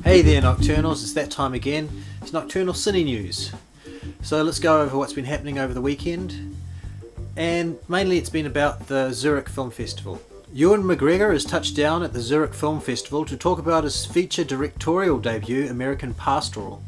Hey there Nocturnals, it's that time again. It's Nocturnal Cine News. So let's go over what's been happening over the weekend. And mainly it's been about the Zurich Film Festival. Ewan McGregor has touched down at the Zurich Film Festival to talk about his feature directorial debut, American Pastoral.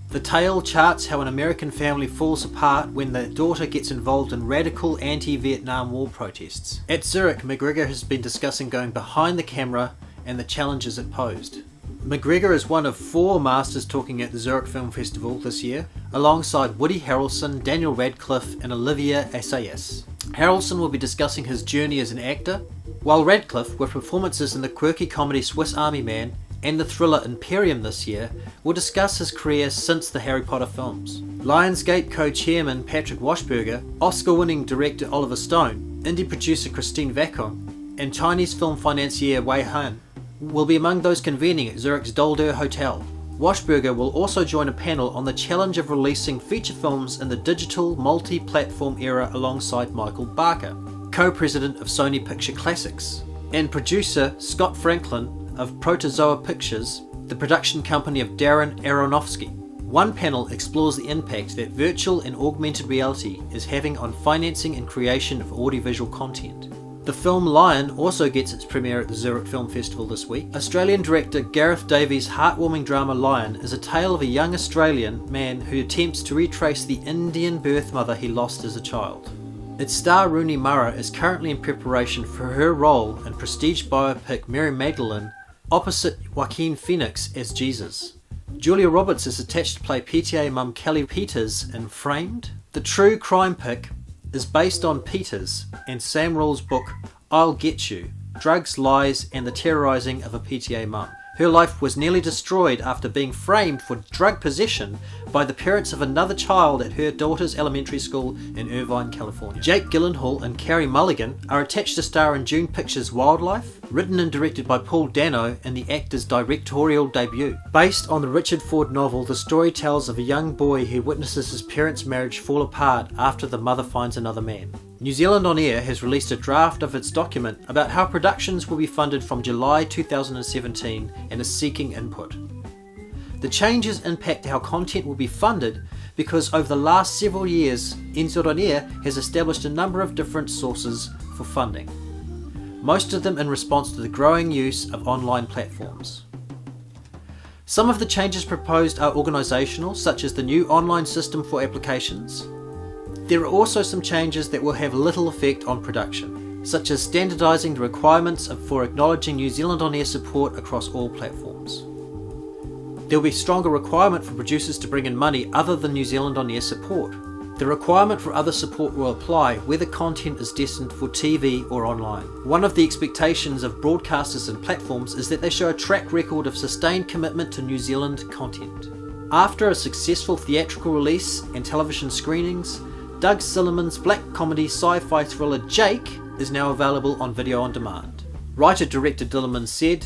The tale charts how an American family falls apart when the daughter gets involved in radical anti-Vietnam War protests. At Zurich, McGregor has been discussing going behind the camera and the challenges it posed. McGregor is one of 4 masters talking at the Zurich Film Festival this year, alongside Woody Harrelson, Daniel Radcliffe and Olivia Assayas. Harrelson will be discussing his journey as an actor, while Radcliffe, with performances in the quirky comedy Swiss Army Man and the thriller Imperium this year, will discuss his career since the Harry Potter films. Lionsgate co-chairman Patrick Wachsberger, Oscar-winning director Oliver Stone, indie producer Christine Vachon, and Chinese film financier Wei Han will be among those convening at Zurich's Dolder Hotel. Wachsberger will also join a panel on the challenge of releasing feature films in the digital multi-platform era alongside Michael Barker, co-president of Sony Picture Classics, and producer Scott Franklin of Protozoa Pictures, the production company of Darren Aronofsky. One panel explores the impact that virtual and augmented reality is having on financing and creation of audiovisual content. The film Lion also gets its premiere at the Zurich Film Festival this week. Australian director Gareth Davies' heartwarming drama Lion is a tale of a young Australian man who attempts to retrace the Indian birth mother he lost as a child. Its star Rooney Mara is currently in preparation for her role in prestige biopic Mary Magdalene opposite Joaquin Phoenix as Jesus. Julia Roberts is attached to play PTA mum Kelly Peters in Framed. The true crime pick is based on Peters and Sam Rawls' book I'll Get You, Drugs, Lies and the Terrorizing of a PTA Mum. Her life was nearly destroyed after being framed for drug possession by the parents of another child at her daughter's elementary school in Irvine, California. Jake Gyllenhaal and Carey Mulligan are attached to star in Dune Pictures' Wildlife, written and directed by Paul Dano and the actor's directorial debut. Based on the Richard Ford novel, the story tells of a young boy who witnesses his parents' marriage fall apart after the mother finds another man. New Zealand On Air has released a draft of its document about how productions will be funded from July 2017 and is seeking input. The changes impact how content will be funded because over the last several years, NZ On Air has established a number of different sources for funding, most of them in response to the growing use of online platforms. Some of the changes proposed are organisational, such as the new online system for applications. There are also some changes that will have little effect on production, such as standardising the requirements for acknowledging New Zealand On Air support across all platforms. There will be stronger requirement for producers to bring in money other than New Zealand On Air support. The requirement for other support will apply whether content is destined for TV or online. One of the expectations of broadcasters and platforms is that they show a track record of sustained commitment to New Zealand content. After a successful theatrical release and television screenings, Doug Silliman's black comedy sci-fi thriller Jake is now available on video on demand. Writer-director Dillerman said,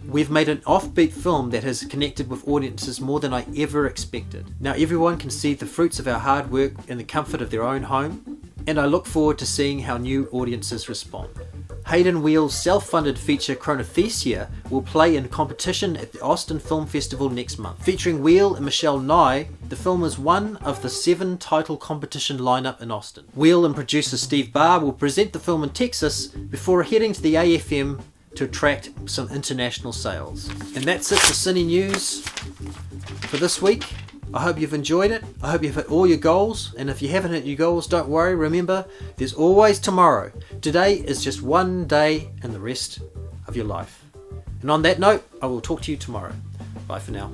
"We've made an offbeat film that has connected with audiences more than I ever expected. Now everyone can see the fruits of our hard work in the comfort of their own home, and I look forward to seeing how new audiences respond." Hayden Wheel's self-funded feature Chronothesia will play in competition at the Austin Film Festival next month. Featuring Wheel and Michelle Nye, the film is one of the 7 title competition lineup in Austin. Wheel and producer Steve Barr will present the film in Texas before heading to the AFM to attract some international sales. And that's it for Cine News for this week. I hope you've enjoyed it. I hope you've hit all your goals. And if you haven't hit your goals, don't worry. Remember, there's always tomorrow. Today is just one day in the rest of your life. And on that note, I will talk to you tomorrow. Bye for now.